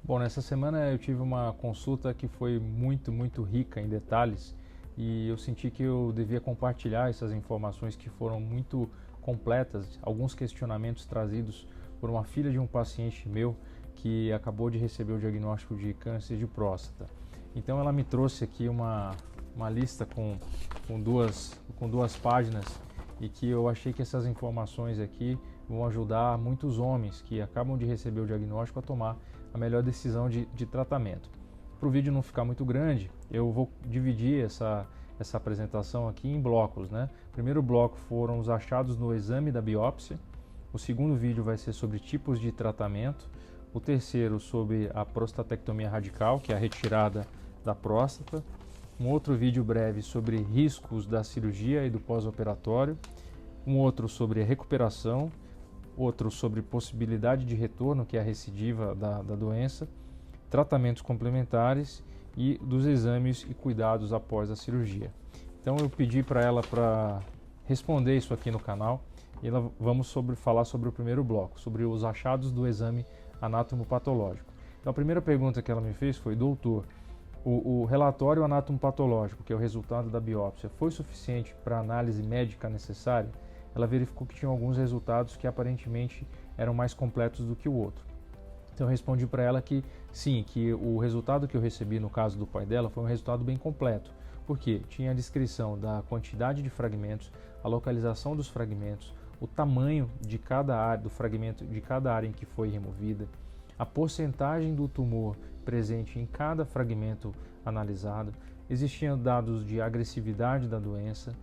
Bom, nessa semana eu tive uma consulta que foi muito rica em detalhes e eu senti que eu devia compartilhar essas informações que foram muito completas, alguns questionamentos trazidos por uma filha de um paciente meu que acabou de receber o diagnóstico de câncer de próstata. Então ela me trouxe aqui uma lista com duas páginas e que eu achei que essas informações aqui vão ajudar muitos homens que acabam de receber o diagnóstico a tomar a melhor decisão de tratamento. Para o vídeo não ficar muito grande, eu vou dividir essa apresentação aqui em blocos, né? O primeiro bloco foram os achados no exame da biópsia, o segundo vídeo vai ser sobre tipos de tratamento, o terceiro sobre a prostatectomia radical, que é a retirada da próstata, um outro vídeo breve sobre riscos da cirurgia e do pós-operatório, um outro sobre a recuperação, outro sobre possibilidade de retorno, que é a recidiva da doença, tratamentos complementares e dos exames e cuidados após a cirurgia. Então eu pedi para ela para responder isso aqui no canal e vamos falar sobre o primeiro bloco, sobre os achados do exame anatomopatológico. Então a primeira pergunta que ela me fez foi: doutor, o relatório anatomopatológico, que é o resultado da biópsia, foi suficiente para a análise médica necessária? Ela verificou que tinha alguns resultados que aparentemente eram mais completos do que o outro. Então eu respondi para ela que sim, que o resultado que eu recebi no caso do pai dela foi um resultado bem completo, porque tinha a descrição da quantidade de fragmentos, a localização dos fragmentos, o tamanho de cada área, do fragmento de cada área em que foi removida, a porcentagem do tumor presente em cada fragmento analisado, existiam dados de agressividade da doença,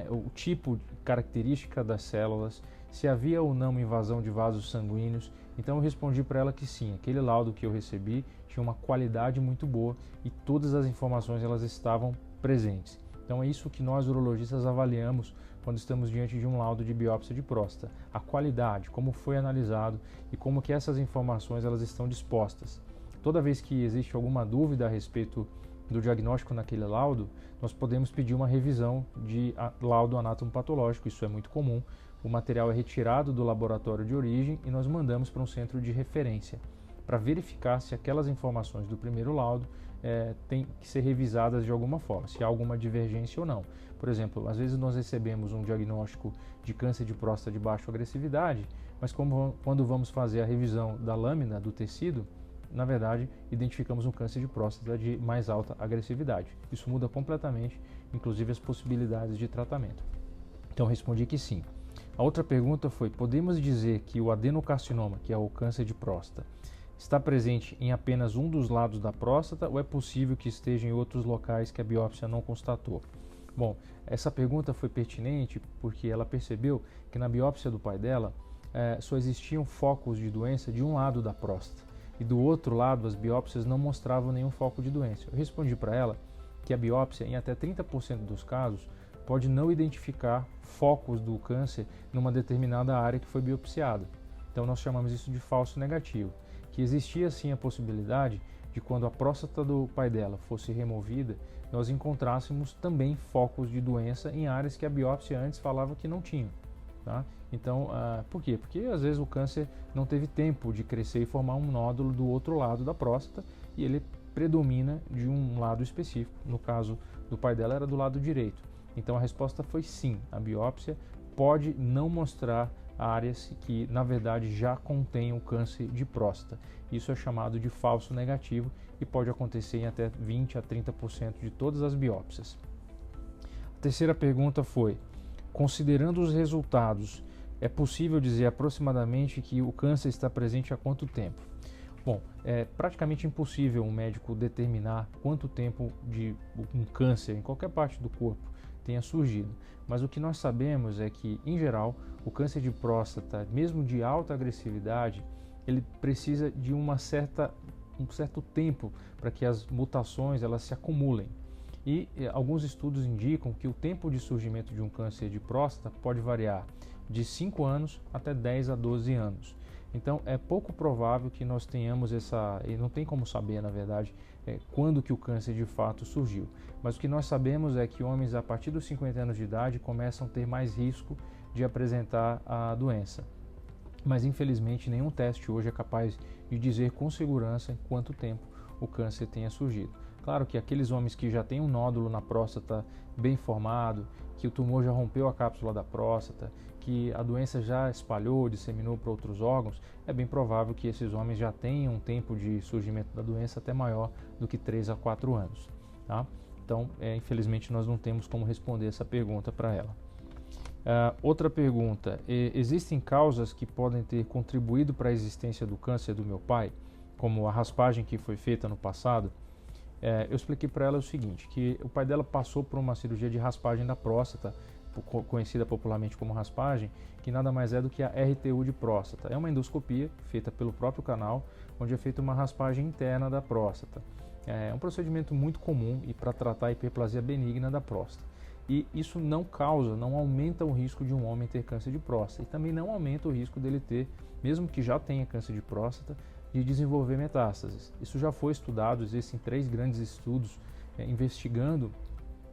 o tipo, característica das células, se havia ou não invasão de vasos sanguíneos. Então eu respondi para ela que sim, aquele laudo que eu recebi tinha uma qualidade muito boa e todas as informações elas estavam presentes. Então é isso que nós urologistas avaliamos quando estamos diante de um laudo de biópsia de próstata, a qualidade, como foi analisado e como que essas informações elas estão dispostas. Toda vez que existe alguma dúvida a respeito do diagnóstico naquele laudo, nós podemos pedir uma revisão de laudo anatomopatológico, isso é muito comum. O material é retirado do laboratório de origem e nós mandamos para um centro de referência para verificar se aquelas informações do primeiro laudo têm que ser revisadas de alguma forma, se há alguma divergência ou não. Por exemplo, às vezes nós recebemos um diagnóstico de câncer de próstata de baixa agressividade, mas quando vamos fazer a revisão da lâmina do tecido, na verdade, identificamos um câncer de próstata de mais alta agressividade. Isso muda completamente, inclusive, as possibilidades de tratamento. Então, respondi que sim. A outra pergunta foi: podemos dizer que o adenocarcinoma, que é o câncer de próstata, está presente em apenas um dos lados da próstata ou é possível que esteja em outros locais que a biópsia não constatou? Bom, essa pergunta foi pertinente porque ela percebeu que na biópsia do pai dela só existiam focos de doença de um lado da próstata e do outro lado as biópsias não mostravam nenhum foco de doença. Eu respondi para ela que a biópsia, em até 30% dos casos, pode não identificar focos do câncer numa determinada área que foi biopsiada. Então nós chamamos isso de falso negativo, que existia sim a possibilidade de, quando a próstata do pai dela fosse removida, nós encontrássemos também focos de doença em áreas que a biópsia antes falava que não tinham. Tá? Então, por quê? Porque às vezes o câncer não teve tempo de crescer e formar um nódulo do outro lado da próstata e ele predomina de um lado específico. No caso do pai dela era do lado direito. Então a resposta foi sim, a biópsia pode não mostrar áreas que na verdade já contêm o câncer de próstata. Isso é chamado de falso negativo e pode acontecer em até 20 a 30% de todas as biópsias. A terceira pergunta foi: considerando os resultados, é possível dizer aproximadamente que o câncer está presente há quanto tempo? Bom, é praticamente impossível um médico determinar quanto tempo de um câncer em qualquer parte do corpo tenha surgido, mas o que nós sabemos é que, em geral, o câncer de próstata, mesmo de alta agressividade, ele precisa de um certo tempo para que as mutações elas se acumulem. E alguns estudos indicam que o tempo de surgimento de um câncer de próstata pode variar de 5 anos até 10 a 12 anos. Então é pouco provável que nós tenhamos e não tem como saber, na verdade, quando que o câncer de fato surgiu. Mas o que nós sabemos é que homens a partir dos 50 anos de idade começam a ter mais risco de apresentar a doença. mas infelizmente nenhum teste hoje é capaz de dizer com segurança em quanto tempo o câncer tenha surgido. Claro que aqueles homens que já têm um nódulo na próstata bem formado, que o tumor já rompeu a cápsula da próstata, que a doença já espalhou, disseminou para outros órgãos, é bem provável que esses homens já tenham um tempo de surgimento da doença até maior do que 3 a 4 anos. Tá? Então, infelizmente, nós não temos como responder essa pergunta para ela. Outra pergunta: existem causas que podem ter contribuído para a existência do câncer do meu pai, como a raspagem que foi feita no passado? Eu expliquei para ela o seguinte, que o pai dela passou por uma cirurgia de raspagem da próstata, conhecida popularmente como raspagem, que nada mais é do que a RTU de próstata. É uma endoscopia feita pelo próprio canal, onde é feita uma raspagem interna da próstata. É um procedimento muito comum e para tratar a hiperplasia benigna da próstata. E isso não aumenta o risco de um homem ter câncer de próstata. E também não aumenta o risco dele ter, mesmo que já tenha câncer de próstata, de desenvolver metástases. Isso já foi estudado, existem 3 grandes estudos investigando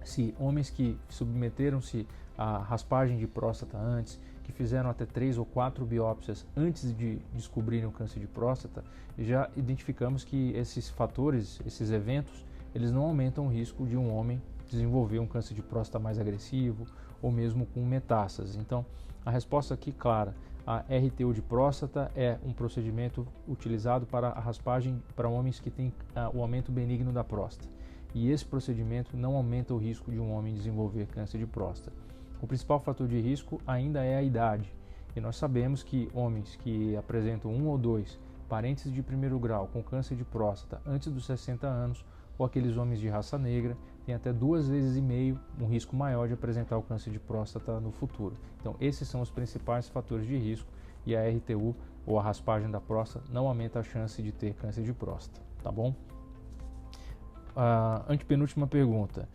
se homens que submeteram-se à raspagem de próstata antes, que fizeram até 3 ou 4 biópsias antes de descobrirem o câncer de próstata, já identificamos que esses fatores, esses eventos, eles não aumentam o risco de um homem desenvolver um câncer de próstata mais agressivo ou mesmo com metástases. Então, a resposta aqui clara: a RTU de próstata é um procedimento utilizado para a raspagem para homens que têm o aumento benigno da próstata. E esse procedimento não aumenta o risco de um homem desenvolver câncer de próstata. O principal fator de risco ainda é a idade. E nós sabemos que homens que apresentam 1 ou 2 parentes de primeiro grau com câncer de próstata antes dos 60 anos, ou aqueles homens de raça negra, têm até 2,5 vezes um risco maior de apresentar o câncer de próstata no futuro. Então, esses são os principais fatores de risco e a RTU, ou a raspagem da próstata, não aumenta a chance de ter câncer de próstata, tá bom? Antepenúltima pergunta: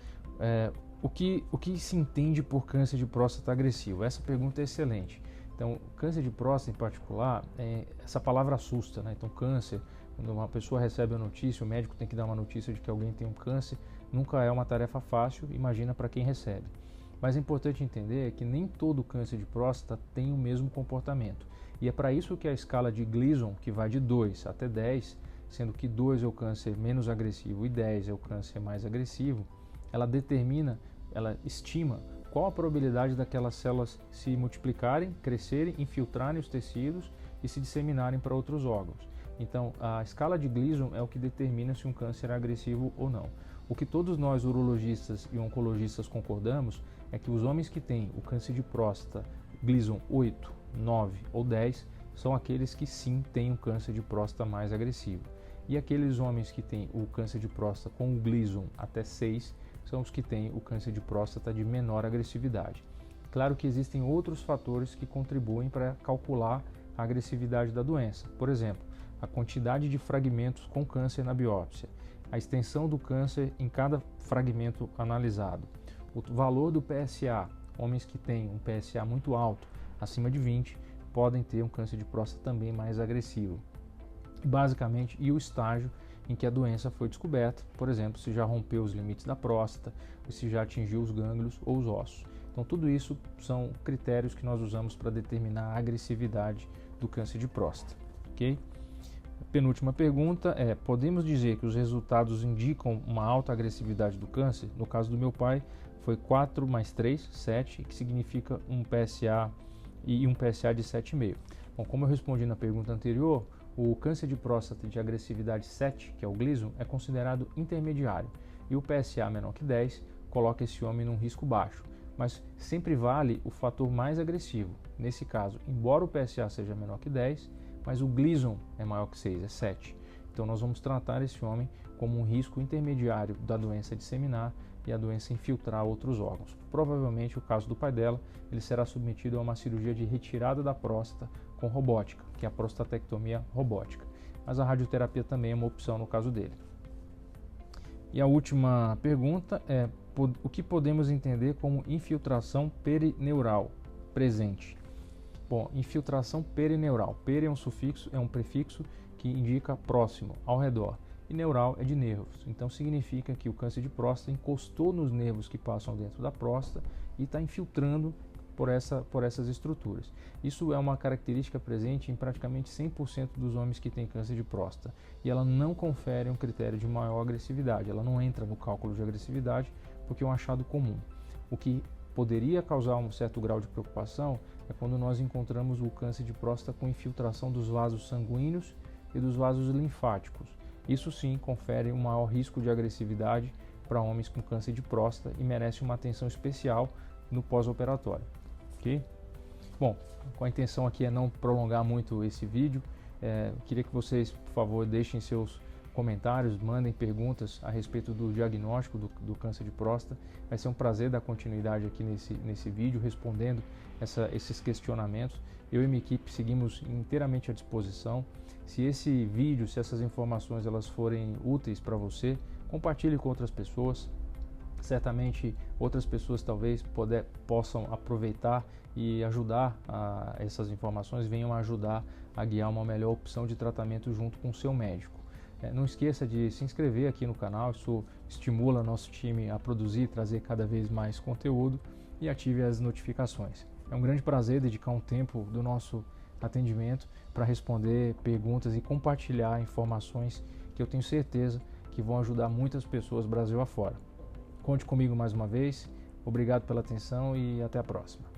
o que se entende por câncer de próstata agressivo? Essa pergunta é excelente. Então, câncer de próstata em particular, essa palavra assusta, né? Então, câncer, quando uma pessoa recebe a notícia, o médico tem que dar uma notícia de que alguém tem um câncer, nunca é uma tarefa fácil, imagina para quem recebe. Mas é importante entender que nem todo câncer de próstata tem o mesmo comportamento. E é para isso que a escala de Gleason, que vai de 2 até 10, sendo que 2 é o câncer menos agressivo e 10 é o câncer mais agressivo, ela estima qual a probabilidade daquelas células se multiplicarem, crescerem, infiltrarem os tecidos e se disseminarem para outros órgãos. Então, a escala de Gleason é o que determina se um câncer é agressivo ou não. O que todos nós urologistas e oncologistas concordamos é que os homens que têm o câncer de próstata Gleason 8, 9 ou 10 são aqueles que sim têm um câncer de próstata mais agressivo. E aqueles homens que têm o câncer de próstata com o Gleason até 6 são os que têm o câncer de próstata de menor agressividade. Claro que existem outros fatores que contribuem para calcular a agressividade da doença. Por exemplo, a quantidade de fragmentos com câncer na biópsia, a extensão do câncer em cada fragmento analisado, o valor do PSA. Homens que têm um PSA muito alto, acima de 20, podem ter um câncer de próstata também mais agressivo. Basicamente, e o estágio em que a doença foi descoberta, por exemplo, se já rompeu os limites da próstata, ou se já atingiu os gânglios ou os ossos. Então, tudo isso são critérios que nós usamos para determinar a agressividade do câncer de próstata, ok? A penúltima pergunta é: podemos dizer que os resultados indicam uma alta agressividade do câncer? No caso do meu pai, foi 4 mais 3, 7, que significa um PSA e um PSA de 7,5. Bom, como eu respondi na pergunta anterior, o câncer de próstata de agressividade 7, que é o Gleason, é considerado intermediário, e o PSA menor que 10 coloca esse homem num risco baixo, mas sempre vale o fator mais agressivo. Nesse caso, embora o PSA seja menor que 10, mas o Gleason é maior que 6, é 7. Então nós vamos tratar esse homem como um risco intermediário da doença disseminar e a doença infiltrar outros órgãos. Provavelmente, o caso do pai dela, ele será submetido a uma cirurgia de retirada da próstata com robótica, que é a prostatectomia robótica. Mas a radioterapia também é uma opção no caso dele. E a última pergunta é: o que podemos entender como infiltração perineural presente? Bom, infiltração perineural. Peri é um sufixo, é um prefixo que indica próximo, ao redor. E neural é de nervos. Então significa que o câncer de próstata encostou nos nervos que passam dentro da próstata e está infiltrando por essas estruturas. Isso é uma característica presente em praticamente 100% dos homens que têm câncer de próstata, e ela não confere um critério de maior agressividade, ela não entra no cálculo de agressividade porque é um achado comum. O que poderia causar um certo grau de preocupação é quando nós encontramos o câncer de próstata com infiltração dos vasos sanguíneos e dos vasos linfáticos. Isso sim confere um maior risco de agressividade para homens com câncer de próstata e merece uma atenção especial no pós-operatório, ok? Bom, com a intenção aqui é não prolongar muito esse vídeo, queria que vocês, por favor, deixem seus comentários, mandem perguntas a respeito do diagnóstico do câncer de próstata. Vai ser um prazer dar continuidade aqui nesse vídeo, respondendo esses questionamentos. Eu e minha equipe seguimos inteiramente à disposição. Se esse vídeo, se essas informações elas forem úteis para você, compartilhe com outras pessoas. Certamente outras pessoas talvez possam aproveitar e ajudar essas informações, venham ajudar a guiar uma melhor opção de tratamento junto com o seu médico. Não esqueça de se inscrever aqui no canal, isso estimula nosso time a produzir e trazer cada vez mais conteúdo, e ative as notificações. É um grande prazer dedicar um tempo do nosso atendimento para responder perguntas e compartilhar informações que eu tenho certeza que vão ajudar muitas pessoas Brasil afora. Conte comigo mais uma vez, obrigado pela atenção e até a próxima.